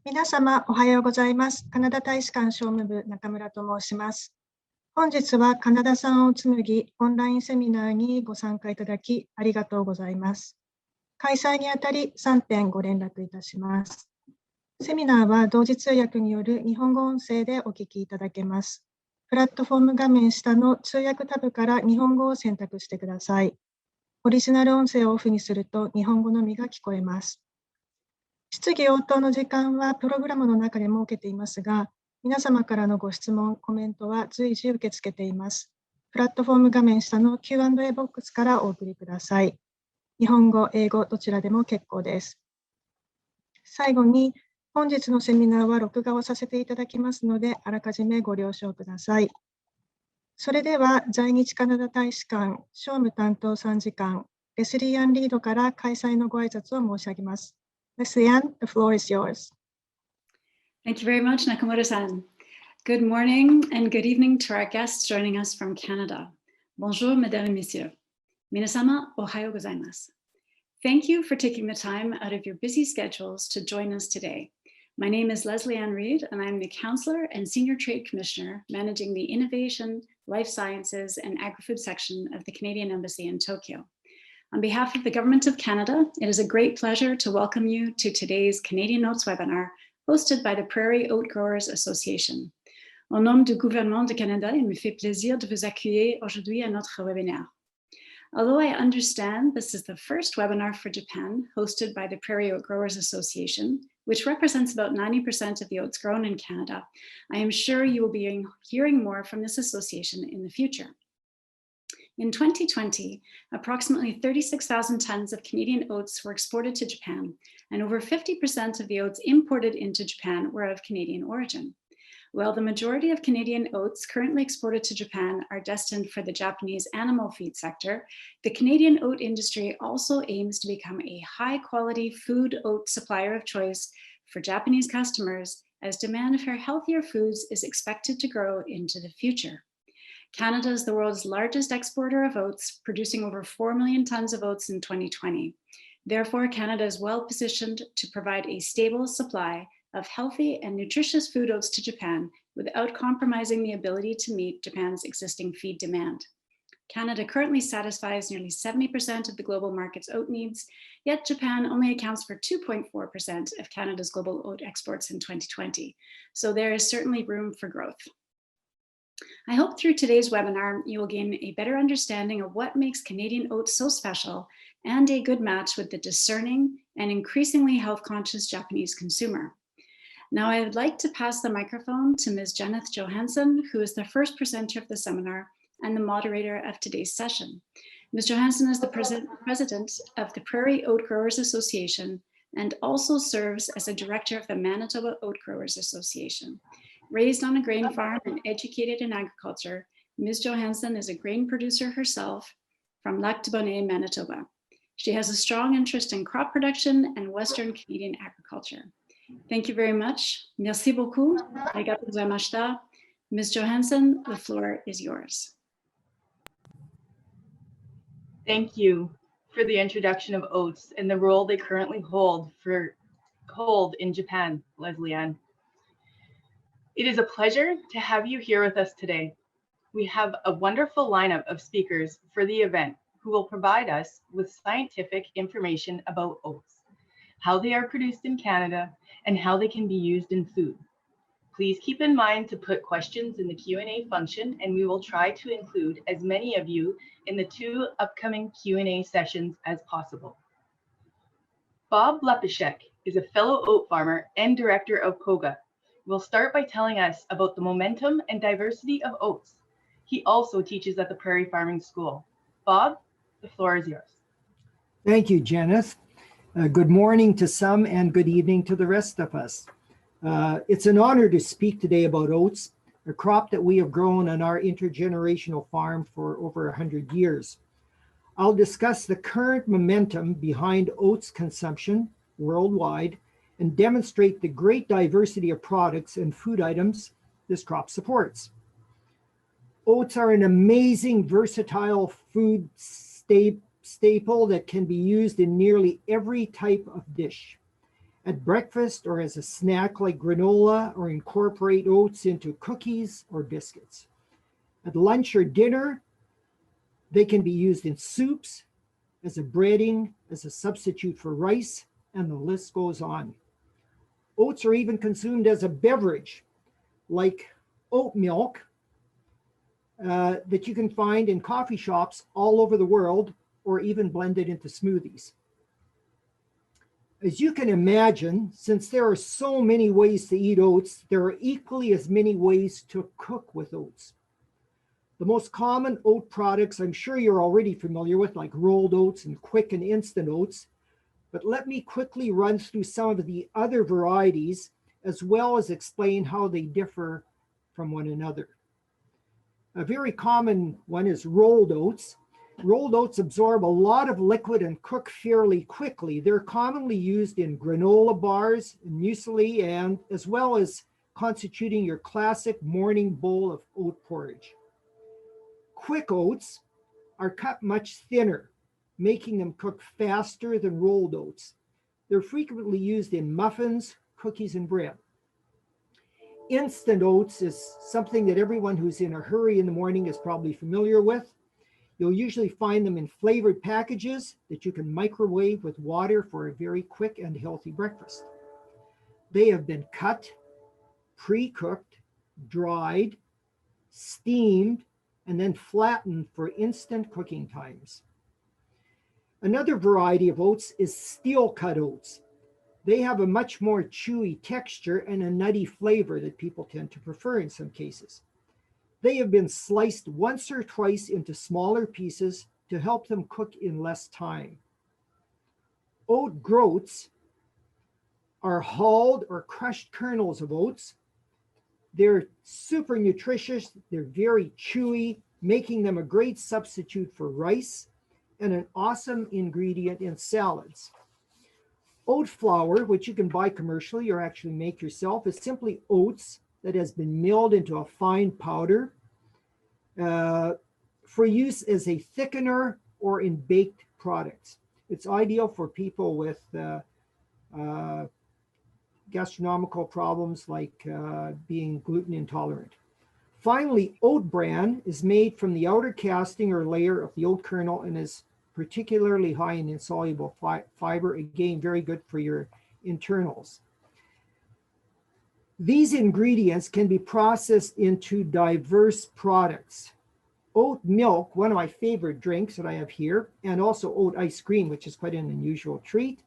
皆様おはようございます。カナダ大使館商務部中村と申します。本日はカナダ産オーツ麦オンラインセミナーにご参加いただきありがとうございます。開催にあたり3点ご連絡いたします。セミナーは同時通訳による日本語音声でお聞きいただけます。プラットフォーム画面下の通訳タブから日本語を選択してください。オリジナル音声をオフにすると日本語のみが聞こえます。質疑応答の時間はプログラムの中で設けていますが、皆様からのご質問、コメントは随時受け付けています。プラットフォーム画面下の Q&A ボックスからお送りください。日本語、英語、どちらでも結構です。最後に、本日のセミナーは録画をさせていただきますので、あらかじめご了承ください。それでは、在日カナダ大使館商務担当参事官、レスリー・アン・リードから開催のご挨拶を申し上げます。Leslie Ann, the floor is yours. Thank you very much, Nakamura-san. Good morning and good evening to our guests joining us from Canada. Bonjour, mesdames et messieurs. Minasama, ohayo gozaimasu. Thank you for taking the time out of your busy schedules to join us today. My name is Leslie Ann Reed, and I'm the Counselor and Senior Trade Commissioner managing the Innovation, Life Sciences, and Agri-Food section of the Canadian Embassy in Tokyo. On behalf of the Government of Canada, it is a great pleasure to welcome you to today's Canadian Oats webinar hosted by the Prairie Oat Growers Association. Au nom du gouvernement du Canada, il me fait plaisir de vous accueillir aujourd'hui à notre webinaire. Although I understand this is the first webinar for Japan hosted by the Prairie Oat Growers Association, which represents about 90% of the oats grown in Canada, I am sure you will be hearing more from this association in the future. In 2020, approximately 36,000 tons of Canadian oats were exported to Japan, and over 50% of the oats imported into Japan were of Canadian origin. While the majority of Canadian oats currently exported to Japan are destined for the Japanese animal feed sector, the Canadian oat industry also aims to become a high-quality food oat supplier of choice for Japanese customers as demand for healthier foods is expected to grow into the future. Canada is the world's largest exporter of oats, producing over 4 million tons of oats in 2020. Therefore, Canada is well positioned to provide a stable supply of healthy and nutritious food oats to Japan without compromising the ability to meet Japan's existing feed demand. Canada currently satisfies nearly 70% of the global market's oat needs, yet Japan only accounts for 2.4% of Canada's global oat exports in 2020. So there is certainly room for growth. I hope through today's webinar, you will gain a better understanding of what makes Canadian oats so special and a good match with the discerning and increasingly health-conscious Japanese consumer. Now, I would like to pass the microphone to Ms. Jeneth Johansson, who is the first presenter of the seminar and the moderator of today's session. Ms. Johansson is the president of the Prairie Oat Growers Association and also serves as a director of the Manitoba Oat Growers Association. Raised on a grain farm and educated in agriculture, Ms. Johansson is a grain producer herself from Lac-du-Bonnet, Manitoba. She has a strong interest in crop production and Western Canadian agriculture. Thank you very much. Merci beaucoup. Arigatou gozaimashita. Ms. Johansson, the floor is yours. Thank you for the introduction of oats and the role they currently hold in Japan, Leslie Ann. It is a pleasure to have you here with us today. We have a wonderful lineup of speakers for the event who will provide us with scientific information about oats, how they are produced in Canada, and how they can be used in food. Please keep in mind to put questions in the Q&A function, and we will try to include as many of you in the 2 upcoming Q&A sessions as possible. Bob Lepishek is a fellow oat farmer and director of POGA. Will start by telling us about the momentum and diversity of oats. He also teaches at the Prairie Farming School. Bob, the floor is yours. Thank you, Jeneth. Good morning to some and good evening to the rest of us. It's an honor to speak today about oats, a crop that we have grown on our intergenerational farm for over 100 years. I'll discuss the current momentum behind oats consumption worldwide and demonstrate the great diversity of products and food items this crop supports. Oats are an amazing, versatile food staple that can be used in nearly every type of dish. at breakfast or as a snack like granola, or incorporate oats into cookies or biscuits. At lunch or dinner, they can be used in soups, as a breading, as a substitute for rice, and the list goes on. Oats are even consumed as a beverage, like oat milk, that you can find in coffee shops all over the world, or even blended into smoothies. As you can imagine, since there are so many ways to eat oats, there are equally as many ways to cook with oats. The most common oat products I'm sure you're already familiar with, like rolled oats and quick and instant oats, but let me quickly run through some of the other varieties, as well as explain how they differ from one another. A very common one is rolled oats. Rolled oats absorb a lot of liquid and cook fairly quickly. They're commonly used in granola bars, muesli, and as well as constituting your classic morning bowl of oat porridge. Quick oats are cut much thinner, making them cook faster than rolled oats. They're frequently used in muffins, cookies, and bread. Instant oats is something that everyone who's in a hurry in the morning is probably familiar with. You'll usually find them in flavored packages that you can microwave with water for a very quick and healthy breakfast. They have been cut, pre-cooked, dried, steamed, and then flattened for instant cooking times. Another variety of oats is steel-cut oats. They have a much more chewy texture and a nutty flavor that people tend to prefer in some cases. They have been sliced once or twice into smaller pieces to help them cook in less time. Oat groats are hulled or crushed kernels of oats. They're super nutritious, they're very chewy, making them a great substitute for rice and an awesome ingredient in salads. Oat flour, which you can buy commercially or actually make yourself, is simply oats that has been milled into a fine powder for use as a thickener or in baked products. It's ideal for people with gastronomical problems like being gluten intolerant. Finally, oat bran is made from the outer casting or layer of the oat kernel and is particularly high in insoluble fiber, again, very good for your internals. These ingredients can be processed into diverse products. Oat milk, one of my favorite drinks that I have here, and also oat ice cream, which is quite an unusual treat.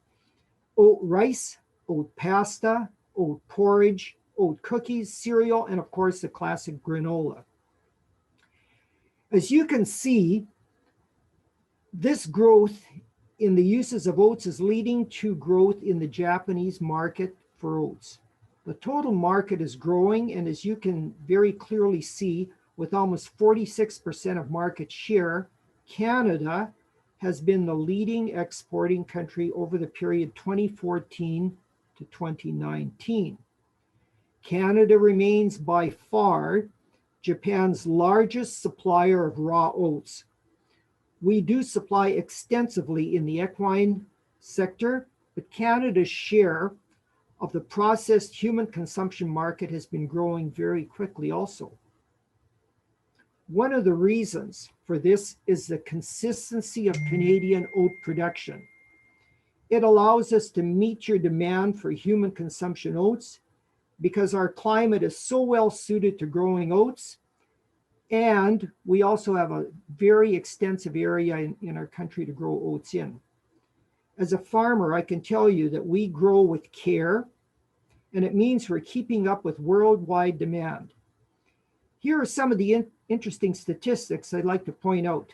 Oat rice, oat pasta, oat porridge, oat cookies, cereal, and of course the classic granola. As you can see, this growth in the uses of oats is leading to growth in the Japanese market for oats. The total market is growing, and as you can very clearly see, with almost 46% of market share, Canada has been the leading exporting country over the period 2014 to 2019. Canada remains by far Japan's largest supplier of raw oats. We do supply extensively in the equine sector, but Canada's share of the processed human consumption market has been growing very quickly also. One of the reasons for this is the consistency of Canadian oat production. It allows us to meet your demand for human consumption oats because our climate is so well suited to growing oats, and we also have a very extensive area in our country to grow oats in. As a farmer, I can tell you that we grow with care, and it means we're keeping up with worldwide demand. Here are some of the interesting statistics I'd like to point out.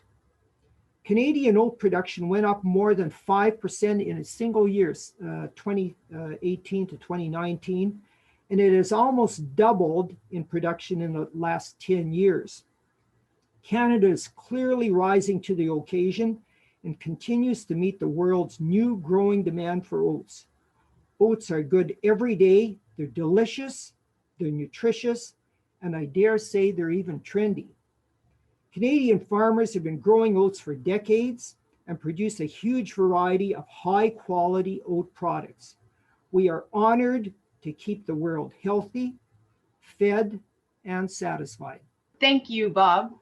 Canadian oat production went up more than 5% in a single year, 2018 to 2019, and it has almost doubled in production in the last 10 years. Canada is clearly rising to the occasion and continues to meet the world's new growing demand for oats. Oats are good every day, they're delicious, they're nutritious, and I dare say they're even trendy. Canadian farmers have been growing oats for decades and produce a huge variety of high quality oat products. We are honored to keep the world healthy, fed, and satisfied. Thank you, Bob.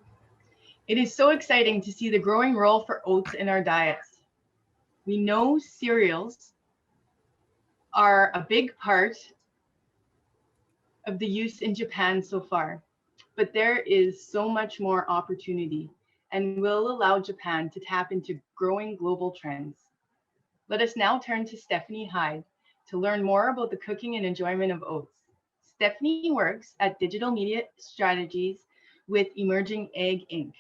It is so exciting to see the growing role for oats in our diets. We know cereals are a big part of the use in Japan so far, but there is so much more opportunity and will allow Japan to tap into growing global trends. Let us now turn to Stephanie Hyde to learn more about the cooking and enjoyment of oats. Stephanie works at Digital Media Strategies with Emerging Egg Inc.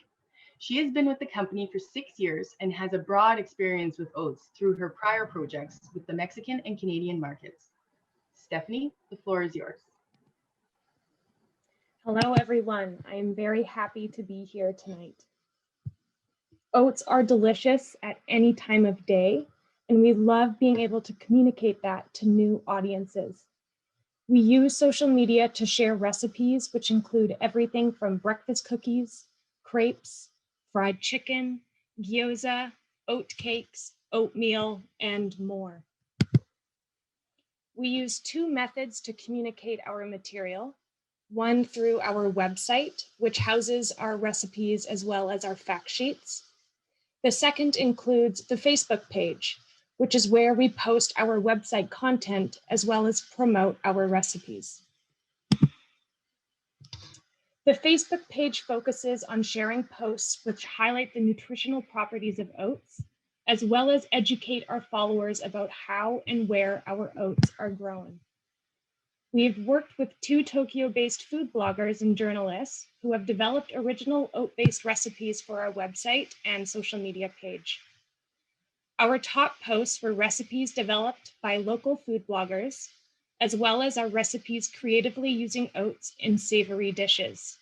She has been with the company for 6 years and has a broad experience with oats through her prior projects with the Mexican and Canadian markets. Stephanie, the floor is yours. Hello, everyone. I am very happy to be here tonight. Oats are delicious at any time of day, and we love being able to communicate that to new audiences. We use social media to share recipes, which include everything from breakfast cookies, crepes, fried chicken, gyoza, oat cakes, oatmeal, and more. We use 2 methods to communicate our material. One through our website, which houses our recipes as well as our fact sheets. The second includes the Facebook page, which is where we post our website content as well as promote our recipes. The Facebook page focuses on sharing posts which highlight the nutritional properties of oats, as well as educate our followers about how and where our oats are grown. We've worked with 2 Tokyo-based food bloggers and journalists who have developed original oat-based recipes for our website and social media page. Our top posts were recipes developed by local food bloggers, as well as our recipes creatively using oats in savory dishes.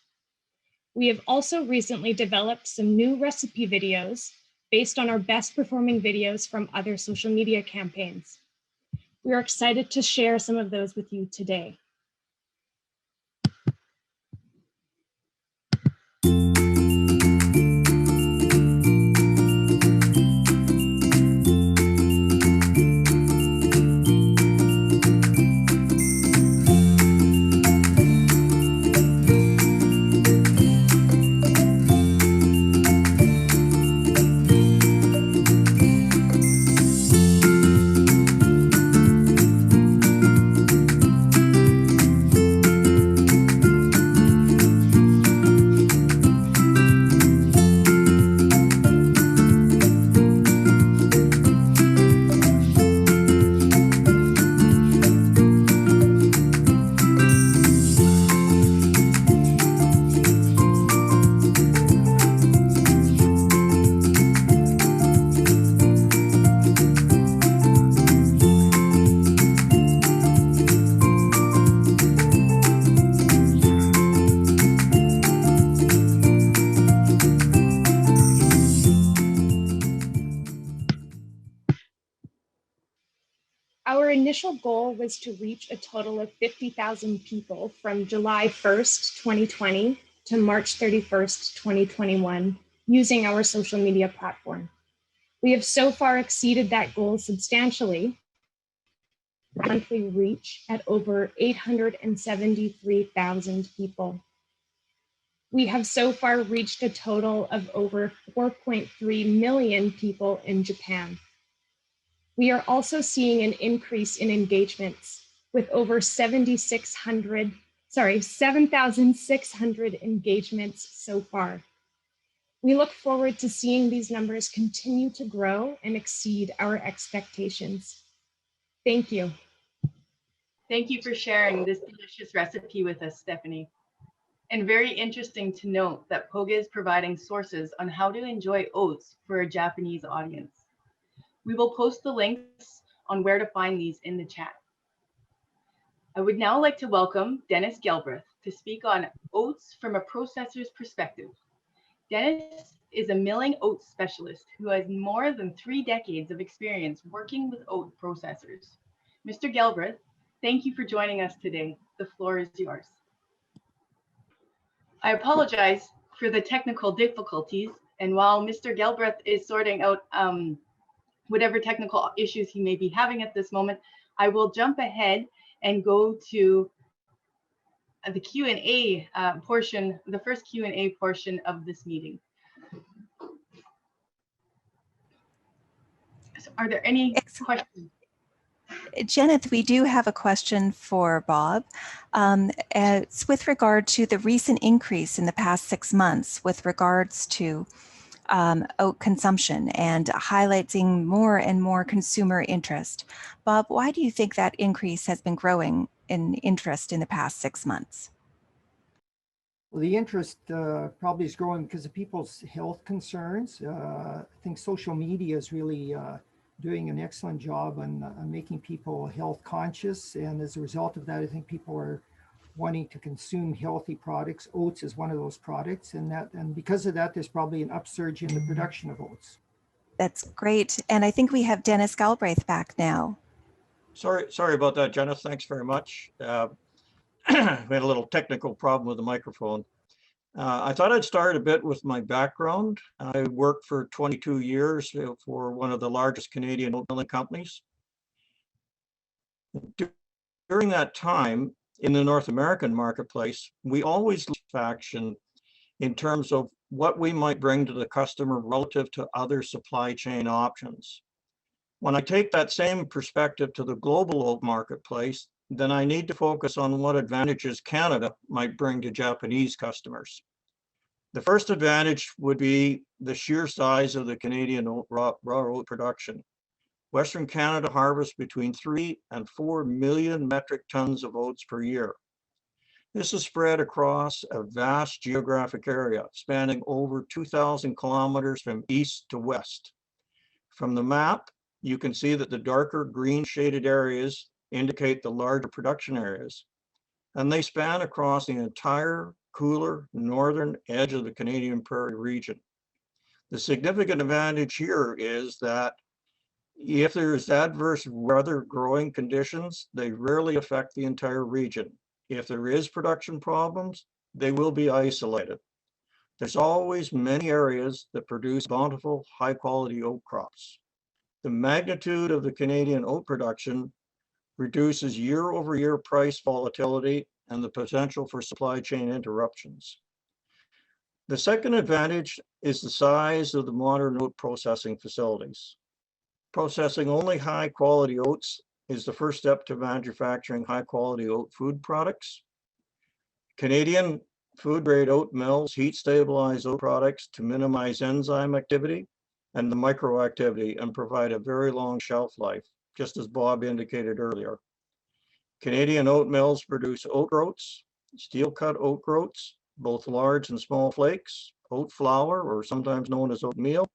We have also recently developed some new recipe videos based on our best performing videos from other social media campaigns. We are excited to share some of those with you today. Our initial goal was to reach a total of 50,000 people from July 1st, 2020 to March 31st, 2021, using our social media platform. We have so far exceeded that goal substantially, monthly reach at over 873,000 people. We have so far reached a total of over 4.3 million people in Japan. We are also seeing an increase in engagements with over 7,600 engagements so far. We look forward to seeing these numbers continue to grow and exceed our expectations. Thank you. Thank you for sharing this delicious recipe with us, Stephanie. And very interesting to note that POGA is providing sources on how to enjoy oats for a Japanese audience. We will post the links on where to find these in the chat. I would now like to welcome Dennis Gelbreth to speak on oats from a processor's perspective. Dennis is a milling oats specialist who has more than 3 decades of experience working with oat processors. Mr. Gelbreth, thank you for joining us today. The floor is yours. I apologize for the technical difficulties, and while Mr. Gelbreth is sorting out whatever technical issues he may be having at this moment, I will jump ahead and go to the Q&A portion, the first Q&A portion of this meeting. So are there any questions? Jeneth, we do have a question for Bob. It's with regard to the recent increase in the past 6 months with regards to oat consumption and highlighting more and more consumer interest. Bob, why do you think that increase has been growing in interest in the past 6 months? Well, the interest probably is growing because of people's health concerns. I think social media is really doing an excellent job on making people health conscious. And as a result of that, I think people are wanting to consume healthy products. Oats is one of those products. And because of that, there's probably an upsurge in the production of oats. That's great. And I think we have Dennis Galbraith back now. Sorry about that, Jeneth. Thanks very much. We had a little technical problem with the microphone. I thought I'd start a bit with my background. I worked for 22 years for one of the largest Canadian oat milling companies. During that time, in the North American marketplace, we always looked at action in terms of what we might bring to the customer relative to other supply chain options. When I take that same perspective to the global oat marketplace, then I need to focus on what advantages Canada might bring to Japanese customers. The first advantage would be the sheer size of the Canadian raw oat production. Western Canada harvests between 3 and 4 million metric tons of oats per year. This is spread across a vast geographic area, spanning over 2,000 kilometers from east to west. From the map, you can see that the darker green shaded areas indicate the larger production areas, and they span across the entire cooler northern edge of the Canadian Prairie region. The significant advantage here is that if there's adverse weather growing conditions, they rarely affect the entire region. If there is production problems, they will be isolated. There's always many areas that produce bountiful, high quality oat crops. The magnitude of the Canadian oat production reduces year-over-year price volatility and the potential for supply chain interruptions. The second advantage is the size of the modern oat processing facilities. Processing only high-quality oats is the first step to manufacturing high-quality oat food products. Canadian food-grade oat mills heat stabilize oat products to minimize enzyme activity and the microactivity and provide a very long shelf life, just as Bob indicated earlier. Canadian oat mills produce oat groats, steel-cut oat groats, both large and small flakes, oat flour, or sometimes known as oatmeal,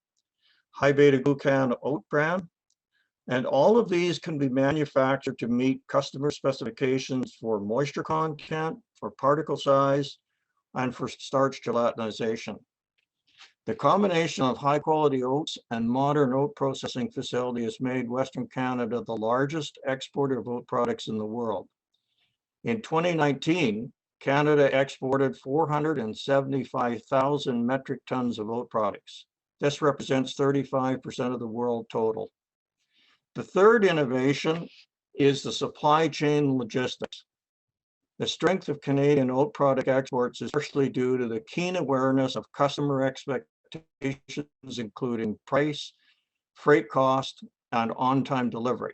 high beta-glucan oat bran, and all of these can be manufactured to meet customer specifications for moisture content, for particle size, and for starch gelatinization. The combination of high-quality oats and modern oat processing facility has made Western Canada the largest exporter of oat products in the world. In 2019, Canada exported 475,000 metric tons of oat products. This represents 35% of the world total. The third innovation is the supply chain logistics. The strength of Canadian oat product exports is partially due to the keen awareness of customer expectations, including price, freight cost, and on-time delivery.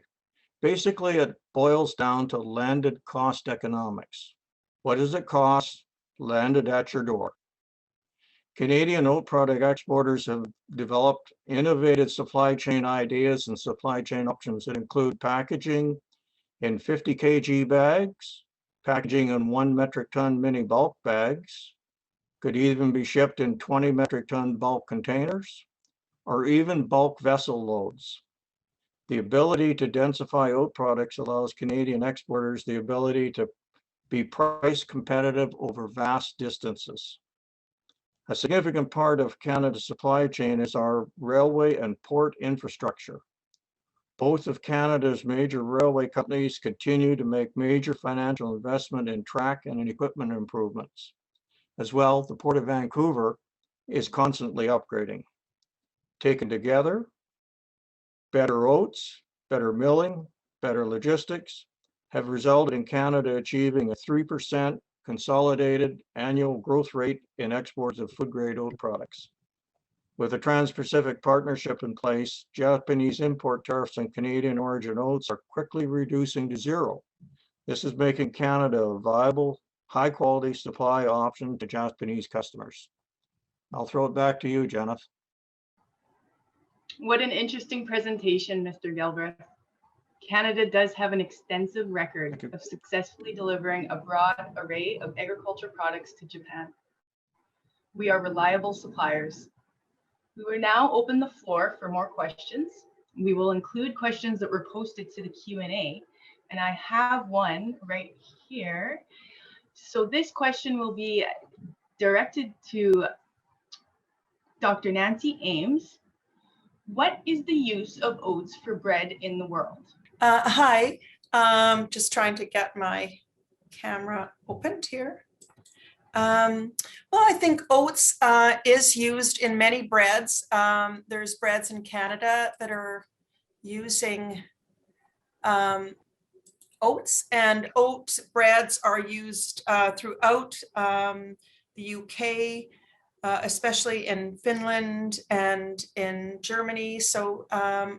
Basically, it boils down to landed cost economics. What does it cost landed at your door? Canadian oat product exporters have developed innovative supply chain ideas and supply chain options that include packaging in 50 kg bags, packaging in 1 metric ton mini bulk bags, could even be shipped in 20 metric ton bulk containers, or even bulk vessel loads. The ability to densify oat products allows Canadian exporters the ability to be price competitive over vast distances. A significant part of Canada's supply chain is our railway and port infrastructure. Both of Canada's major railway companies continue to make major financial investment in track and in equipment improvements. As well, the Port of Vancouver is constantly upgrading. Taken together, better oats, better milling, better logistics have resulted in Canada achieving a 3% consolidated annual growth rate in exports of food-grade oat products. With a Trans-Pacific Partnership in place, Japanese import tariffs on Canadian origin oats are quickly reducing to zero. This is making Canada a viable, high-quality supply option to Japanese customers. I'll throw it back to you, Jennifer. What an interesting presentation, Mr. Galbraith. Canada does have an extensive record of successfully delivering a broad array of agriculture products to Japan. We are reliable suppliers. We will now open the floor for more questions. We will include questions that were posted to the Q&A, and I have one right here. So this question will be directed to Dr. Nancy Ames. What is the use of oats for bread in the world? Hi, just trying to get my camera opened here. Well, I think oats is used in many breads. There's breads in Canada that are using oats, and oat breads are used throughout the UK, especially in Finland and in Germany. So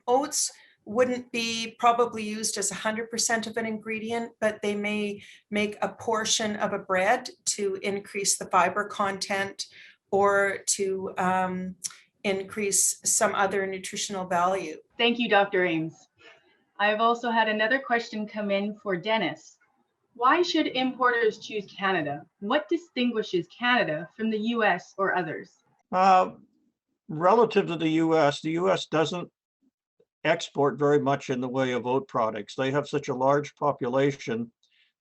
oats wouldn't be probably used as 100% of an ingredient, but they may make a portion of a bread to increase the fiber content or to increase some other nutritional value. Thank you, Dr. Ames. I've also had another question come in for Dennis. Why should importers choose Canada? What distinguishes Canada from the US or others? Relative to the US doesn't export very much in the way of oat products. They have such a large population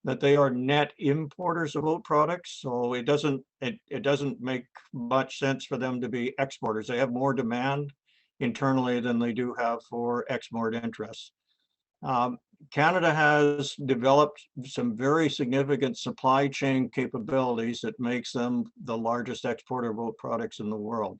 that they are net importers of oat products. So it doesn't make much sense for them to be exporters. They have more demand internally than they do have for export interests. Canada has developed some very significant supply chain capabilities that makes them the largest exporter of oat products in the world.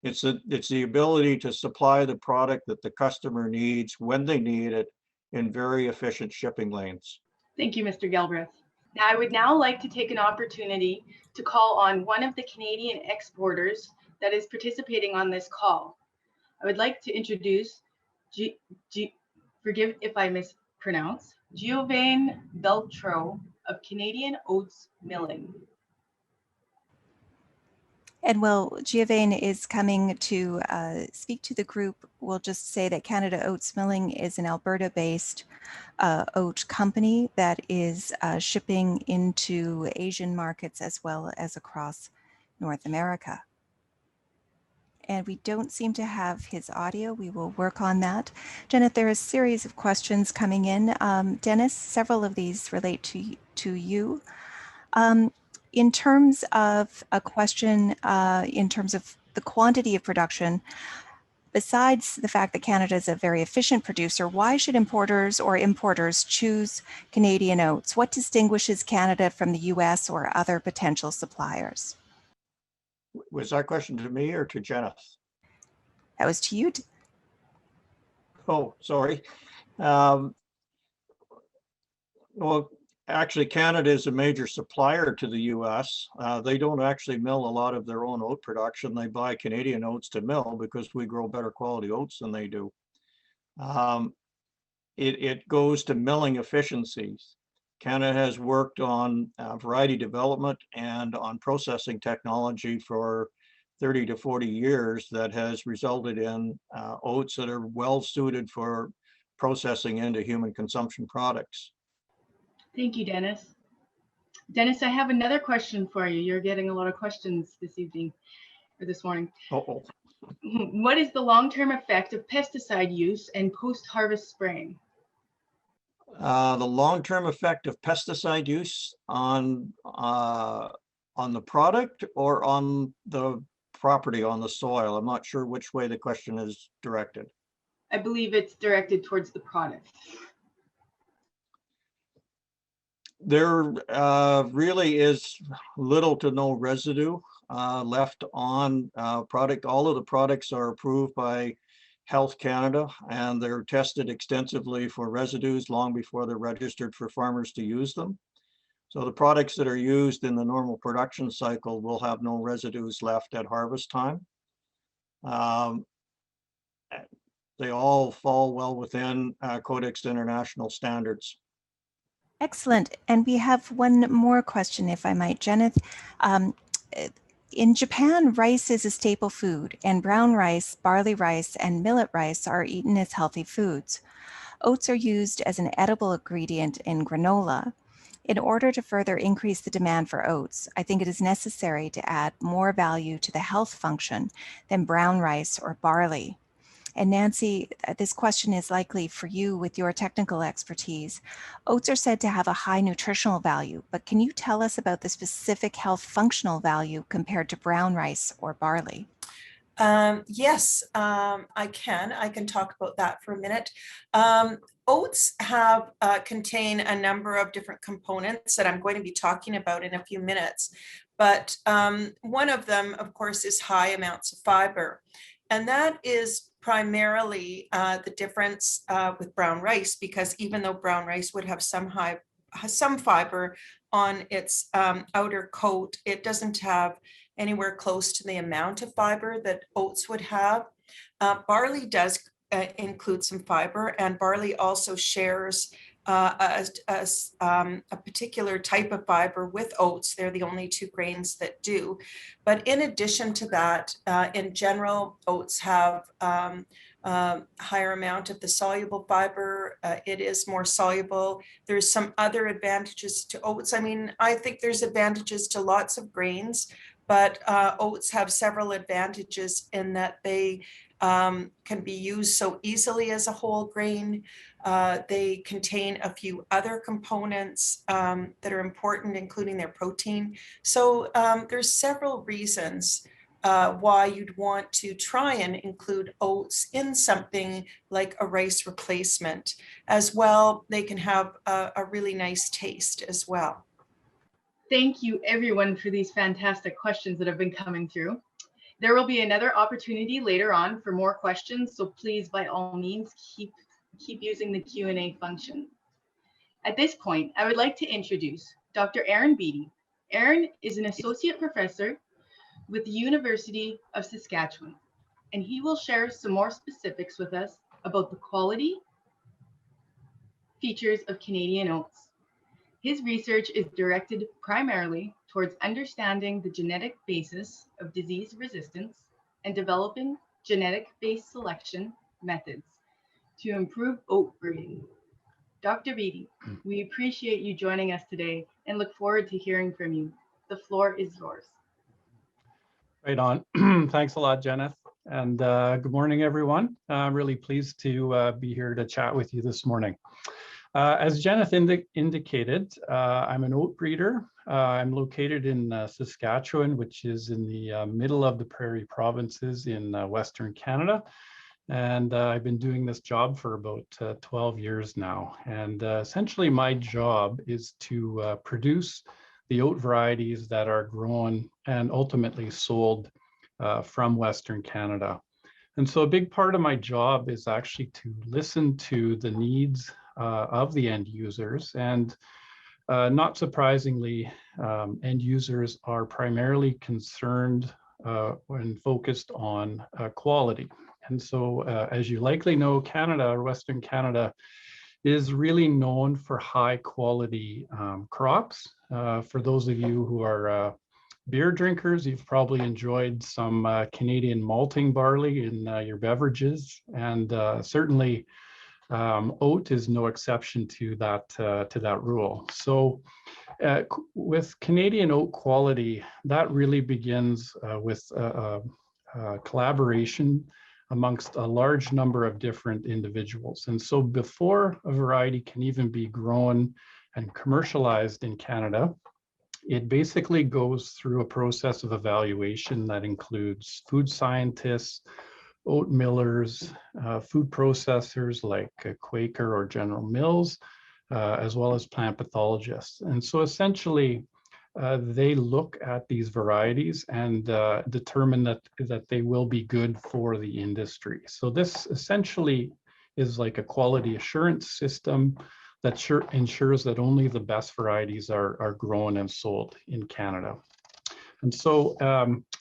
It's the ability to supply the product that the customer needs when they need it in very efficient shipping lanes. Thank you, Mr. Galbraith. Now, I would now like to take an opportunity to call on one of the Canadian exporters that is participating on this call. I would like to introduce, forgive if I mispronounce, Giovanni Beltro of Canadian Oats Milling. And while Giovanni is coming to speak to the group, we'll just say that Canada Oats Milling is an Alberta-based oat company that is shipping into Asian markets as well as across North America. And we don't seem to have his audio. We will work on that. Janet, there are a series of questions coming in. Dennis, several of these relate to you. In terms of a question, in terms of the quantity of production, besides the fact that Canada is a very efficient producer, why should importers choose Canadian oats? What distinguishes Canada from the US or other potential suppliers? Was that question to me or to Jennifer? That was to you. Oh, sorry. Well, actually, Canada is a major supplier to the US. They don't actually mill a lot of their own oat production. They buy Canadian oats to mill because we grow better quality oats than they do. It goes to milling efficiencies. Canada has worked on variety development and on processing technology for 30 to 40 years that has resulted in oats that are well suited for processing into human consumption products. Thank you, Dennis. Dennis, I have another question for you. You're getting a lot of questions this evening or this morning. Uh-oh. What is the long-term effect of pesticide use and post-harvest spraying? The long-term effect of pesticide use on the product or on the property, on the soil? I'm not sure which way the question is directed. I believe it's directed towards the product. There really is little to no residue left on product. All of the products are approved by Health Canada, and they're tested extensively for residues long before they're registered for farmers to use them. So the products that are used in the normal production cycle will have no residues left at harvest time. They all fall well within Codex International standards. Excellent. And we have one more question, if I might, Jeneth. In Japan, rice is a staple food, and brown rice, barley rice, and millet rice are eaten as healthy foods. Oats are used as an edible ingredient in granola. In order to further increase the demand for oats, I think it is necessary to add more value to the health function than brown rice or barley. And Nancy, this question is likely for you with your technical expertise. Oats are said to have a high nutritional value, but can you tell us about the specific health functional value compared to brown rice or barley? Yes, I can. I can talk about that for a minute. Oats have contain a number of different components that I'm going to be talking about in a few minutes. But one of them, of course, is high amounts of fiber. And that is primarily the difference with brown rice, because even though brown rice would have some fiber on its outer coat, it doesn't have anywhere close to the amount of fiber that oats would have. Barley does include some fiber, and barley also shares a particular type of fiber with oats. They're the only two grains that do. But in addition to that, in general, oats have higher amount of the soluble fiber. It is more soluble. There's some other advantages to oats. I mean, I think there's advantages to lots of grains, but oats have several advantages in that they can be used so easily as a whole grain. They contain a few other components that are important, including their protein. So there's several reasons why you'd want to try and include oats in something like a rice replacement. As well, they can have a really nice taste as well. Thank you everyone for these fantastic questions that have been coming through. There will be another opportunity later on for more questions, so please, by all means, keep using the Q&A function. At this point, I would like to introduce Dr. Aaron Beattie. Aaron is an associate professor with the University of Saskatchewan, and he will share some more specifics with us about the quality features of Canadian oats. His research is directed primarily towards understanding the genetic basis of disease resistance and developing genetic-based selection methods to improve oat breeding. Dr. Beattie, we appreciate you joining us today and look forward to hearing from you. The floor is yours. Right on. Thanks a lot, Jeneth. And good morning, everyone. I'm really pleased to be here to chat with you this morning. As Jeneth indicated, I'm an oat breeder. I'm located in Saskatchewan, which is in the middle of the Prairie provinces in Western Canada. And I've been doing this job for about 12 years now. And essentially my job is to produce the oat varieties that are grown and ultimately sold from Western Canada. And so a big part of my job is actually to listen to the needs of the end users. And not surprisingly, end users are primarily concerned and focused on quality. And so as you likely know, Canada, or Western Canada, is really known for high quality crops. For those of you who are beer drinkers, you've probably enjoyed some Canadian malting barley in your beverages, and certainly oat is no exception to that rule. So with Canadian oat quality, that really begins with collaboration amongst a large number of different individuals. And so before a variety can even be grown and commercialized in Canada, it basically goes through a process of evaluation that includes food scientists, oat millers, food processors like Quaker or General Mills, as well as plant pathologists. And so essentially, they look at these varieties and determine that they will be good for the industry. So this essentially is like a quality assurance system that ensures that only the best varieties are grown and sold in Canada. And so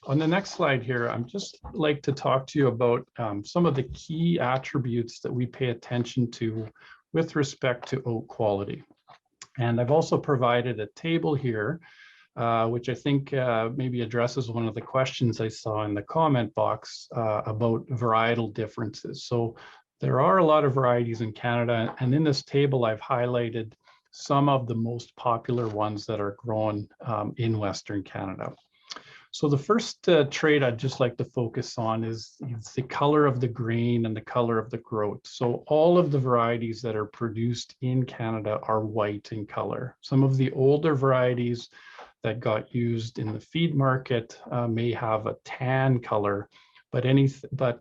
on the next slide here, I'm just like to talk to you about some of the key attributes that we pay attention to with respect to oat quality. And I've also provided a table here, which I think maybe addresses one of the questions I saw in the comment box about varietal differences. So there are a lot of varieties in Canada, and in this table, I've highlighted some of the most popular ones that are grown in Western Canada. So the first trait I'd just like to focus on is the color of the grain and the color of the growth. So all of the varieties that are produced in Canada are white in color. Some of the older varieties that got used in the feed market may have a tan color, but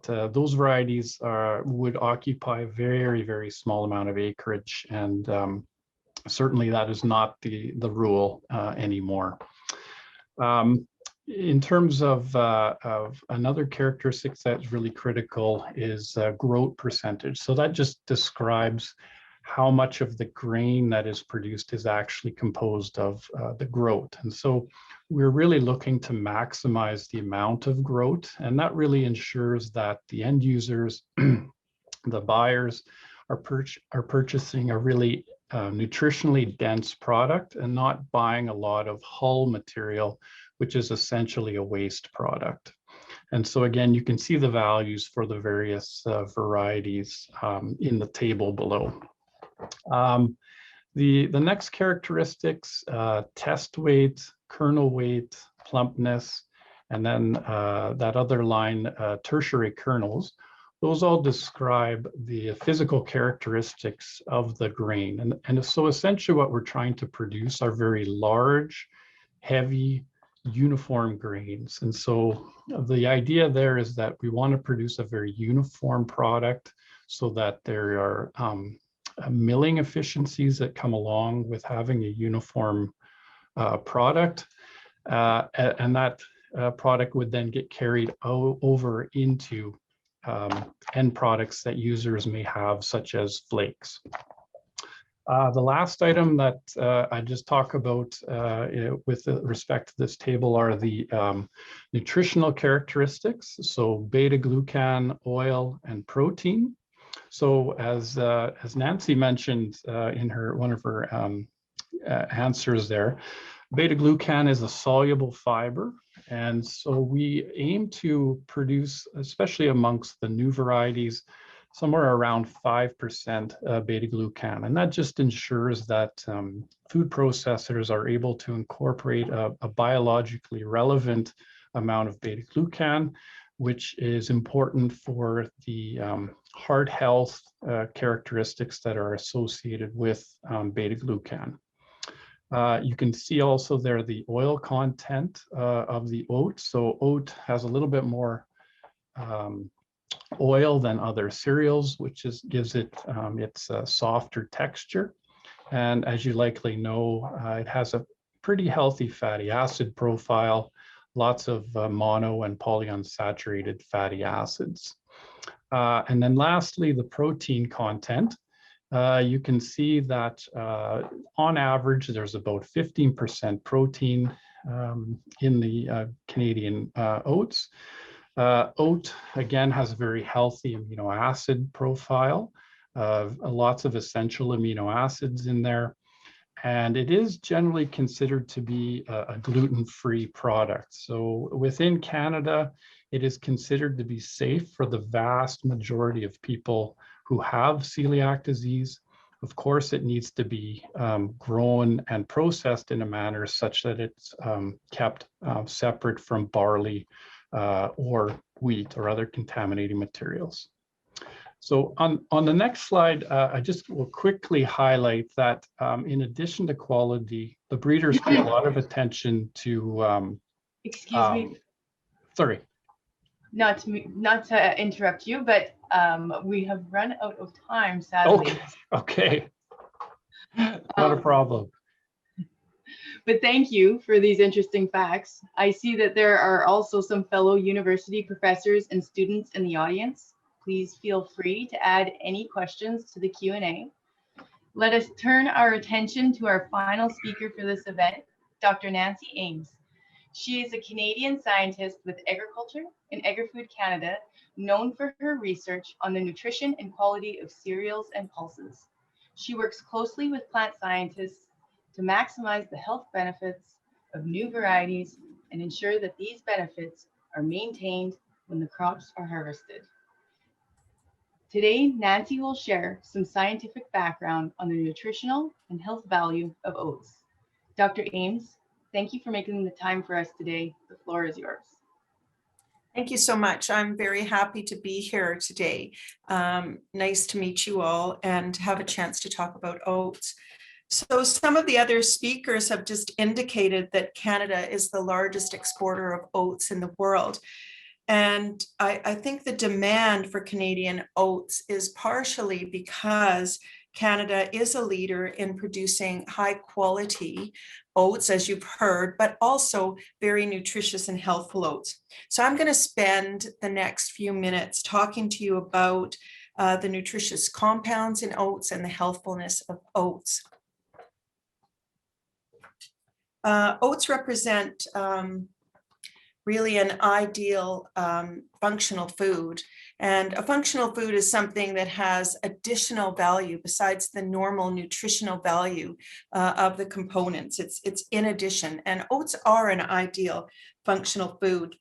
those varieties would occupy a very, very small amount of acreage, and certainly that is not the rule anymore. In terms of another characteristic that's really critical is growth percentage. So that just describes how much of the grain that is produced is actually composed of the growth. And so we're really looking to maximize the amount of growth, and that really ensures that the end users, the buyers, are purchasing a really nutritionally dense product and not buying a lot of hull material, which is essentially a waste product. And so again, you can see the values for the various varieties in the table below. The next characteristics, test weight, kernel weight, plumpness, and then that other line, tertiary kernels, those all describe the physical characteristics of the grain. And so essentially what we're trying to produce are very large, heavy, uniform grains. And so the idea there is that we want to produce a very uniform product so that there are milling efficiencies that come along with having a uniform product. And that product would then get carried over into end products that users may have, such as flakes. The last item that I just talk about with respect to this table are the nutritional characteristics. So beta-glucan, oil, and protein. So as Nancy mentioned in one of her answers there, beta-glucan is a soluble fiber. And so we aim to produce, especially amongst the new varieties, somewhere around 5% beta-glucan. And that just ensures that food processors are able to incorporate a biologically relevant amount of beta-glucan, which is important for the heart health characteristics that are associated with beta-glucan. You can see also there the oil content of the oat. So oat has a little bit more oil than other cereals, which gives it its softer texture. And as you likely know, it has a pretty healthy fatty acid profile, lots of mono and polyunsaturated fatty acids. And then lastly, the protein content. You can see that on average, there's about 15% protein in the Canadian oats. Oat, again, has a very healthy amino acid profile, lots of essential amino acids in there. And it is generally considered to be a gluten-free product. So within Canada, it is considered to be safe for the vast majority of people who have celiac disease. Of course, it needs to be grown and processed in a manner such that it's kept separate from barley or wheat or other contaminating materials. So on the next slide, I just will quickly highlight that in addition to quality, the breeders pay a lot of attention to. Excuse me. Sorry. Not to interrupt you, but we have run out of time, sadly. Okay. Not a problem. But thank you for these interesting facts. I see that there are also some fellow university professors and students in the audience. Please feel free to add any questions to the Q&A. Let us turn our attention to our final speaker for this event, Dr. Nancy Ames. She is a Canadian scientist with Agriculture and Agri-Food Canada, known for her research on the nutrition and quality of cereals and pulses. She works closely with plant scientists to maximize the health benefits of new varieties and ensure that these benefits are maintained when the crops are harvested. Today, Nancy will share some scientific background on the nutritional and health value of oats. Dr. Ames, thank you for making the time for us today. The floor is yours. Thank you so much. I'm very happy to be here today. Nice to meet you all and have a chance to talk about oats. So some of the other speakers have just indicated that Canada is the largest exporter of oats in the world. And I think the demand for Canadian oats is partially because Canada is a leader in producing high quality oats, as you've heard, but also very nutritious and healthful oats. So I'm going to spend the next few minutes talking to you about the nutritious compounds in oats and the healthfulness of oats. Oats represent really an ideal functional food. And a functional food is something that has additional value besides the normal nutritional value of the components. It's in addition, and oats are an ideal functional food.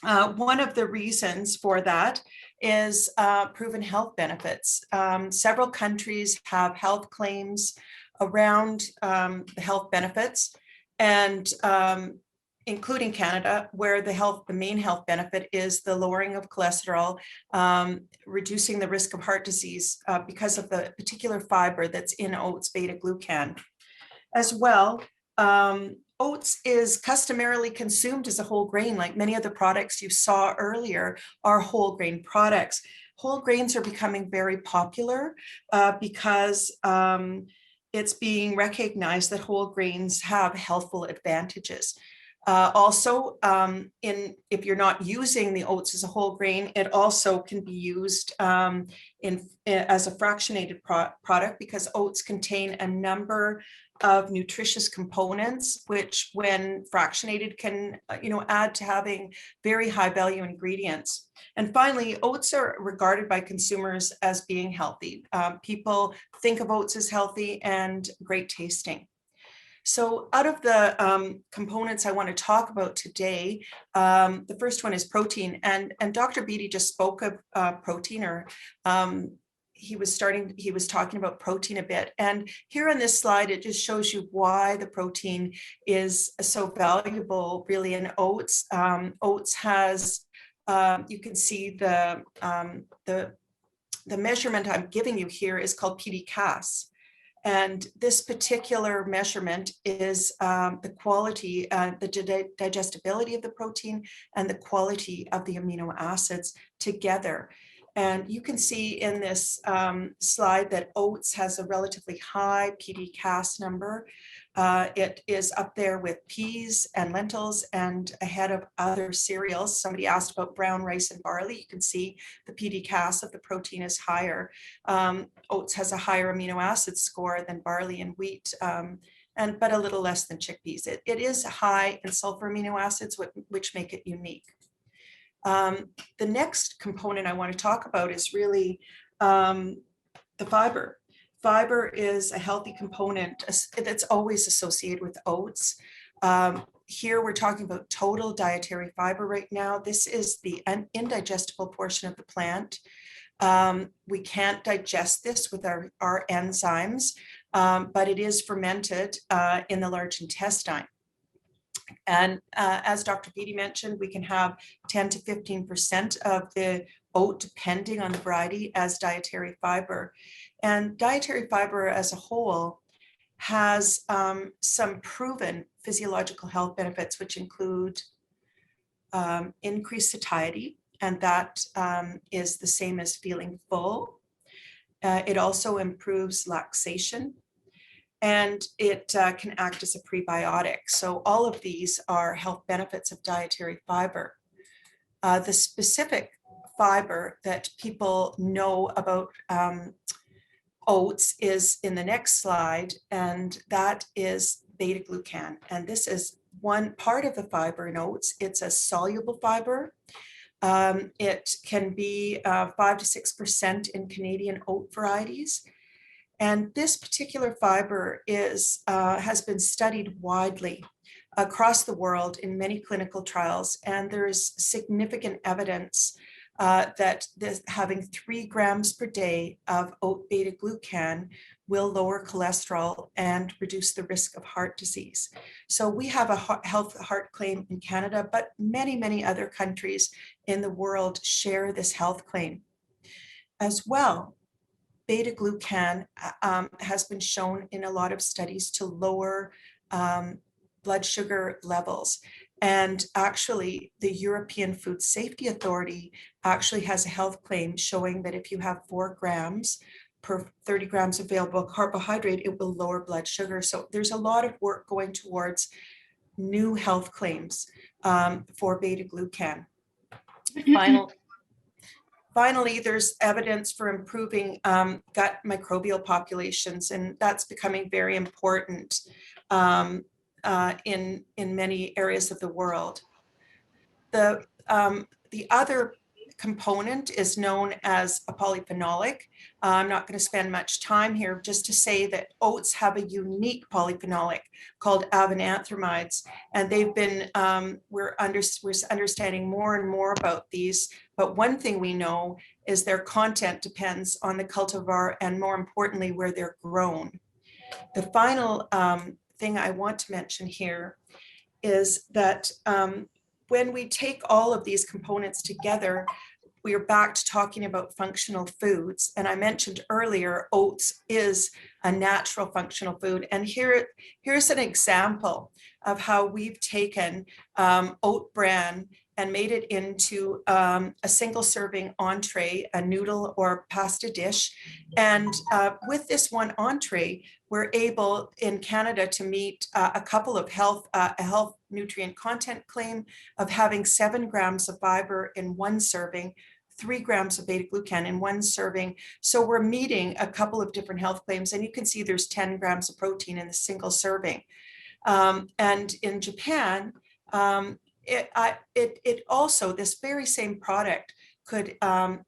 One of the reasons for that is proven health benefits. Several countries have health claims around the health benefits, and including Canada, where the main health benefit is the lowering of cholesterol, reducing the risk of heart disease because of the particular fiber that's in oats, beta-glucan. As well, oats is customarily consumed as a whole grain, like many of the products you saw earlier are whole grain products. Whole grains are becoming very popular because it's being recognized that whole grains have healthful advantages. Also, if you're not using the oats as a whole grain, it also can be used as a fractionated product because oats contain a number of nutritious components, which when fractionated can add to having very high value ingredients. And finally, oats are regarded by consumers as being healthy. People think of oats as healthy and great tasting. So out of the components I want to talk about today, the first one is protein. And Dr. Beatty just spoke of protein, or he was talking about protein a bit. And here on this slide, it just shows you why the protein is so valuable really in oats. Oats has, you can see the measurement I'm giving you here is called PD-Cas. And this particular measurement is the quality, the digestibility of the protein and the quality of the amino acids together. And you can see in this slide that oats has a relatively high PD-Cas number. It is up there with peas and lentils and ahead of other cereals. Somebody asked about brown rice and barley. You can see the PD-Cas of the protein is higher. Oats has a higher amino acid score than barley and wheat, but a little less than chickpeas. It is high in sulfur amino acids, which make it unique. The next component I want to talk about is really the fiber. Fiber is a healthy component that's always associated with oats. Here we're talking about total dietary fiber right now. This is the indigestible portion of the plant. We can't digest this with our enzymes, but it is fermented in the large intestine. And as Dr. Beatty mentioned, we can have 10 to 15% of the oat, depending on the variety, as dietary fiber. And dietary fiber as a whole has some proven physiological health benefits, which include increased satiety, and that is the same as feeling full. It also improves laxation. and it can act as a prebiotic. So all of these are health benefits of dietary fiber. The specific fiber that people know about oats is in the next slide, and that is beta-glucan. And this is one part of the fiber in oats. It's a soluble fiber. It can be 5 to 6% in Canadian oat varieties. And this particular fiber has been studied widely across the world in many clinical trials. And there's significant evidence that having 3 grams per day of oat beta-glucan will lower cholesterol and reduce the risk of heart disease. So we have a health heart claim in Canada, but many, many other countries in the world share this health claim. As well, beta-glucan has been shown in a lot of studies to lower blood sugar levels. And actually, the European Food Safety Authority actually has a health claim showing that if you have 4 grams per 30 grams available carbohydrate, it will lower blood sugar. So there's a lot of work going towards new health claims for beta-glucan. Finally, there's evidence for improving gut microbial populations, and that's becoming very important in many areas of the world. The other component is known as a polyphenolic. I'm not going to spend much time here, just to say that oats have a unique polyphenolic called avenanthramides, and they've been we're understanding more and more about these. But one thing we know is their content depends on the cultivar and, more importantly, where they're grown. The final thing I want to mention here is that when we take all of these components together, we are back to talking about functional foods. And I mentioned earlier, oats is a natural functional food. And here's an example of how we've taken oat bran and made it into a single serving entree, a noodle or pasta dish. And with this one entree, we're able in Canada to meet a couple of a health nutrient content claim of having 7 grams of fiber in one serving, 3 grams of beta-glucan in one serving. So we're meeting a couple of different health claims, and you can see there's 10 grams of protein in the single serving. And in Japan, it also, this very same product could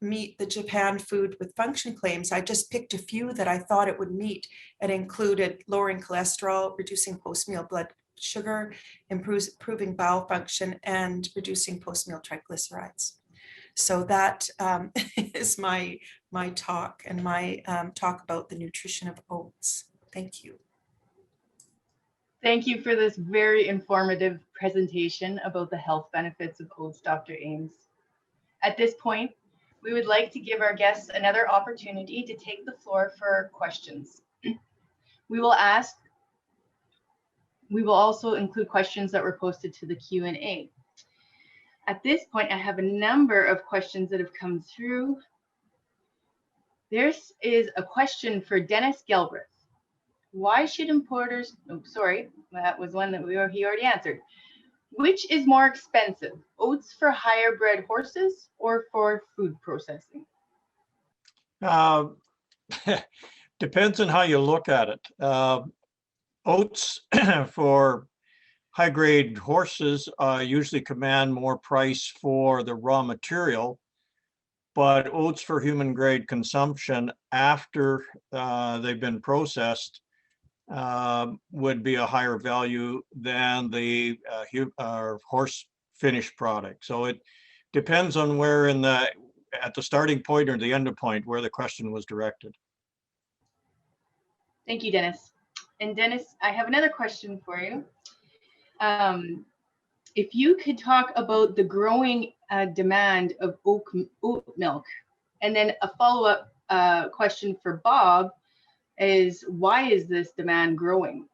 meet the Japan food with function claims. I just picked a few that I thought it would meet. It included lowering cholesterol, reducing post-meal blood sugar, improving bowel function, and reducing post-meal triglycerides. So that is my talk and my talk about the nutrition of oats. Thank you. Thank you for this very informative presentation about the health benefits of oats, Dr. Ames. At this point, we would like to give our guests another opportunity to take the floor for questions. We will also include questions that were posted to the Q&A. At this point, I have a number of questions that have come through. This is a question for Dennis Gelbreth. Why should importers, oh, sorry, that was one that he already answered. Which is more expensive, oats for higher bred horses or for food processing? Depends on how you look at it. Oats for high grade horses usually command more price for the raw material, but oats for human grade consumption after they've been processed would be a higher value than the horse finished product. So it depends on where at the starting point or the end point where the question was directed. Thank you, Dennis. And Dennis, I have another question for you. If you could talk about the growing demand of oat milk, and then a follow-up question for Bob is, why is this demand growing?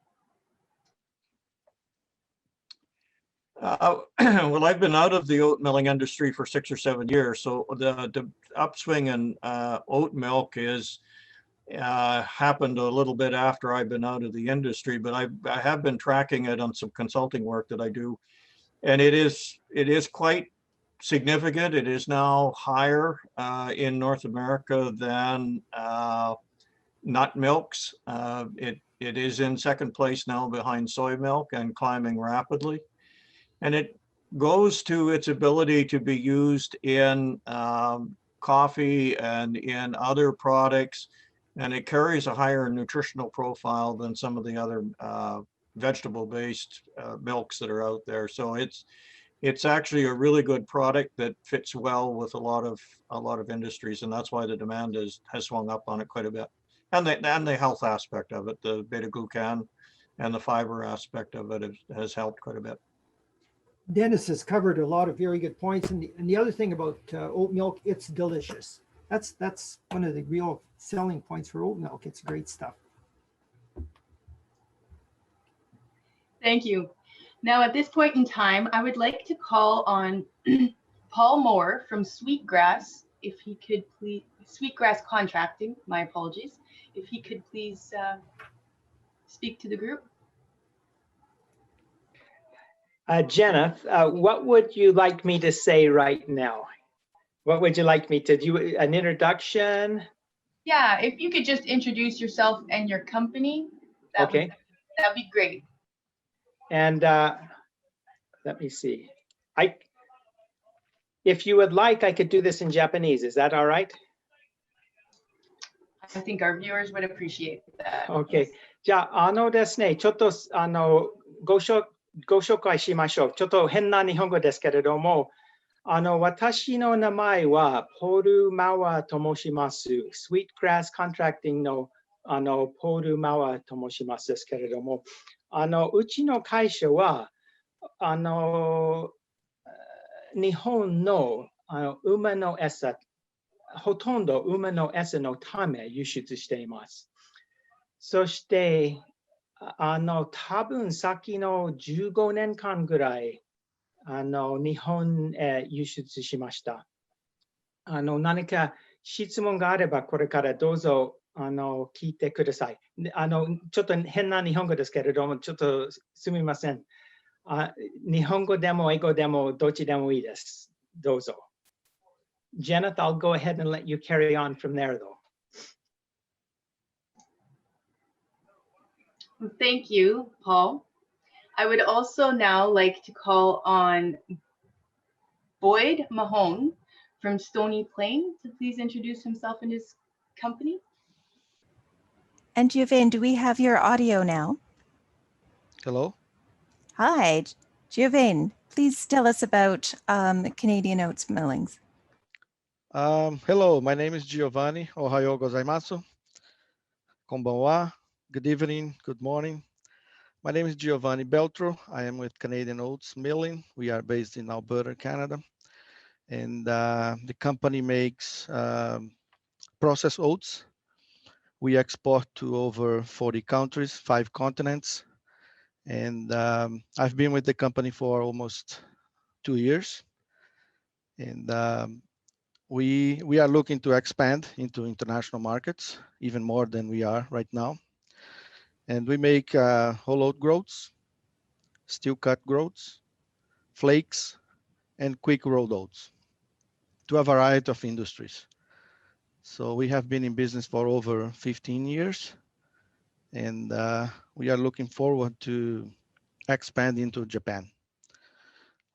Well, I've been out of the oat milling industry for 6 or 7 years, so the upswing in oat milk is happened a little bit after I've been out of the industry, but I have been tracking it on some consulting work that I do. And it is quite significant. It is now higher in North America than nut milks. It is in second place now behind soy milk and climbing rapidly. And it goes to its ability to be used in coffee and in other products. And it carries a higher nutritional profile than some of the other vegetable-based milks that are out there. So it's actually a really good product that fits well with a lot of industries, and that's why the demand has swung up on it quite a bit. And the health aspect of it, the beta glucan and the fiber aspect of it has helped quite a bit. Dennis has covered a lot of very good points, and the other thing about oat milk, it's delicious. That's one of the real selling points for oat milk. It's great stuff. Thank you. Now, at this point in time, I would like to call on Paul Moore from Sweetgrass, if he could please, Sweetgrass Contracting, my apologies, if he could please speak to the group. Jenna, what would you like me to say right now? What would you like me to do? An introduction? Yeah, if you could just introduce yourself and your company, that'd be great. And let me see. If you would like, I could do this in Japanese. Is that all right? I think our viewers would appreciate that. Okay. じゃあ、ですね、ちょっとご紹介しましょう。ちょっと変な日本語ですけれども、私の名前はポール・マワーと申します。Sweetgrass Contracting のポール・マワーと申しますですけれども、うちの会社は日本の馬の餌、ほとんど馬の餌のため輸出しています。そして多分先の15年間ぐらい日本へ輸出しました。何か質問があればこれからどうぞ聞いてください。ちょっと変な日本語ですけれども、ちょっとすみません。日本語でも英語でもどっちでもいいです。どうぞ。Janet, I'll go ahead and let you carry on from there, though. Thank you, Paul. I would also now like to call on Boyd Mahone from Stony Plain to please introduce himself and his company. And Giovanni, do we have your audio now? Hello. Hi, Giovanni. Please tell us about Canadian Oats Millings. Hello, my name is Giovanni. Ohayo gozaimasu. Konbanwa. Good evening, good morning. My name is Giovanni Beltro. I am with Canadian Oats Milling. We are based in Alberta, Canada. And the company makes processed oats. We export to over 40 countries, 5 continents. And I've been with the company for almost 2 years. And we are looking to expand into international markets, even more than we are right now. And we make whole oat groats, steel cut groats, flakes, and quick rolled oats to a variety of industries. So we have been in business for over 15 years, and we are looking forward to expand into Japan.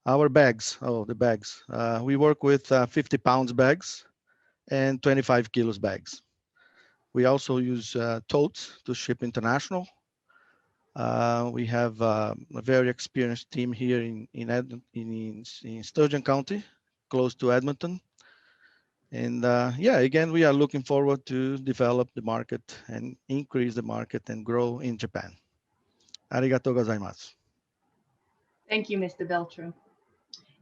Our bags, the bags, we work with 50 pounds bags and 25 kilos bags. We also use totes to ship international. We have a very experienced team here in Sturgeon County, close to Edmonton. And yeah, again, we are looking forward to develop the market and increase the market and grow in Japan. Arigatou gozaimasu. Thank you, Mr. Beltro.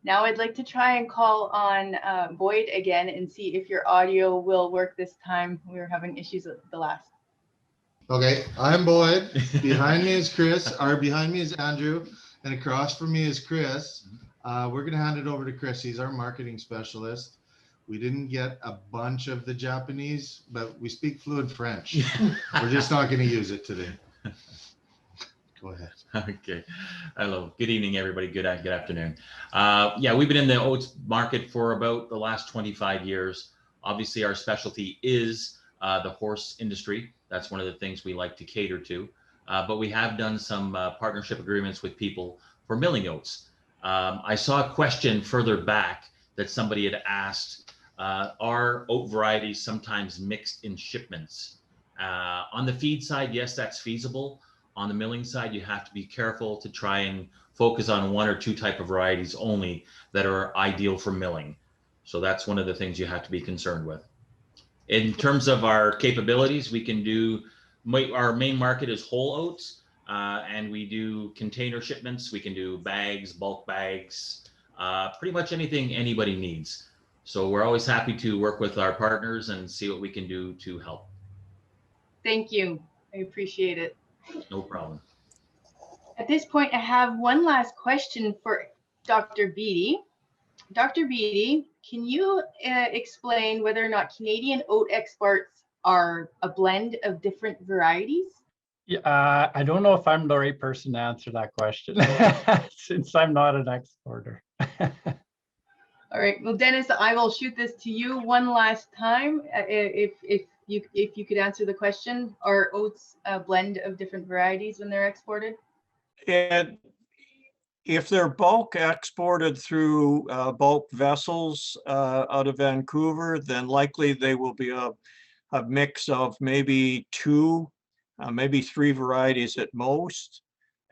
Now I'd like to try and call on Boyd again and see if your audio will work this time. We were having issues with the last. Okay, I'm Boyd. Behind me is Chris. Behind me is Andrew. And across from me is Chris. We're going to hand it over to Chris. He's our marketing specialist. We didn't get a bunch of the Japanese, but we speak fluent French. We're just not going to use it today. Go ahead. Okay. Hello. Good evening, everybody. Good afternoon. Yeah, we've been in the oats market for about the last 25 years. Obviously, our specialty is the horse industry. That's one of the things we like to cater to. But we have done some partnership agreements with people for milling oats. I saw a question further back that somebody had asked, are oat varieties sometimes mixed in shipments? On the feed side, yes, that's feasible. On the milling side, you have to be careful to try and focus on one or two type of varieties only that are ideal for milling. So that's one of the things you have to be concerned with. In terms of our capabilities, we can do, our main market is whole oats, and we do container shipments. We can do bags, bulk bags, pretty much anything anybody needs. So we're always happy to work with our partners and see what we can do to help. Thank you. I appreciate it. No problem. At this point, I have one last question for Dr. Beatty. Dr. Beatty, can you explain whether or not Canadian oat exports are a blend of different varieties? Yeah, I don't know if I'm the right person to answer that question since I'm not an exporter. All right. Well, Dennis, I will shoot this to you one last time. If you could answer the question, are oats a blend of different varieties when they're exported? And if they're bulk exported through bulk vessels out of Vancouver, then likely they will be a mix of maybe two, maybe three varieties at most.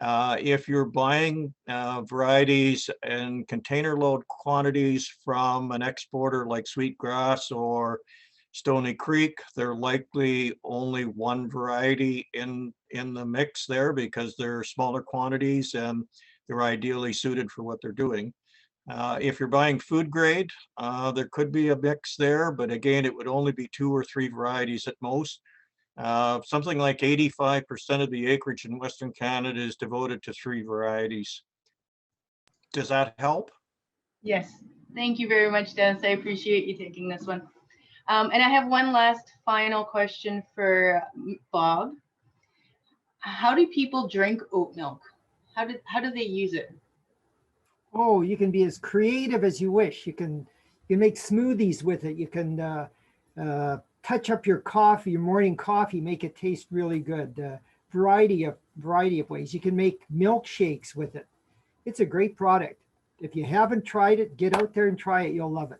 If you're buying varieties in container load quantities from an exporter like Sweetgrass or Stony Creek, they're likely only one variety in the mix there because they're smaller quantities and they're ideally suited for what they're doing. If you're buying food grade, there could be a mix there, but again, it would only be two or three varieties at most. Something like 85% of the acreage in Western Canada is devoted to three varieties. Does that help? Yes. Thank you very much, Dennis. I appreciate you taking this one. And I have one last final question for Bob. How do people drink oat milk? How do they use it? Oh, you can be as creative as you wish. You can make smoothies with it. You can touch up your coffee, your morning coffee, make it taste really good. Variety of ways. You can make milkshakes with it. It's a great product. If you haven't tried it, get out there and try it. You'll love it.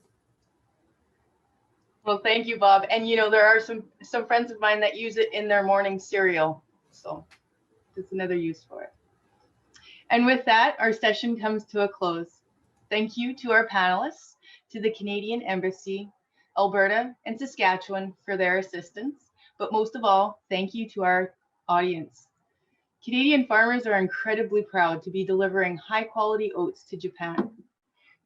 Well, thank you, Bob. And you know, there are some friends of mine that use it in their morning cereal. So it's another use for it. And with that, our session comes to a close. Thank you to our panelists, to the Canadian Embassy, Alberta, and Saskatchewan for their assistance. But most of all, thank you to our audience. Canadian farmers are incredibly proud to be delivering high-quality oats to Japan.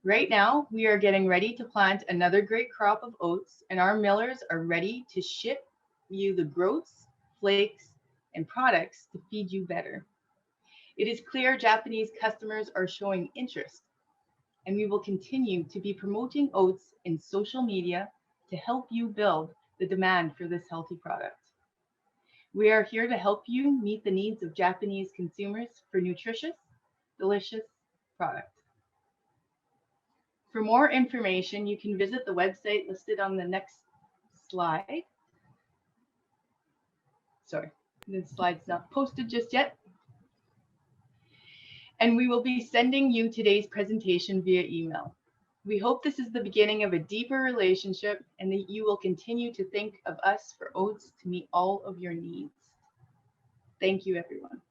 Right now, we are getting ready to plant another great crop of oats, and our millers are ready to ship you the groats, flakes, and products to feed you better. It is clear Japanese customers are showing interest, and we will continue to be promoting oats in social media to help you build the demand for this healthy product. We are here to help you meet the needs of Japanese consumers for nutritious, delicious products. For more information, you can visit the website listed on the next slide. Sorry, the slide's not posted just yet. And we will be sending you today's presentation via email. We hope this is the beginning of a deeper relationship and that you will continue to think of us for oats to meet all of your needs. Thank you, everyone.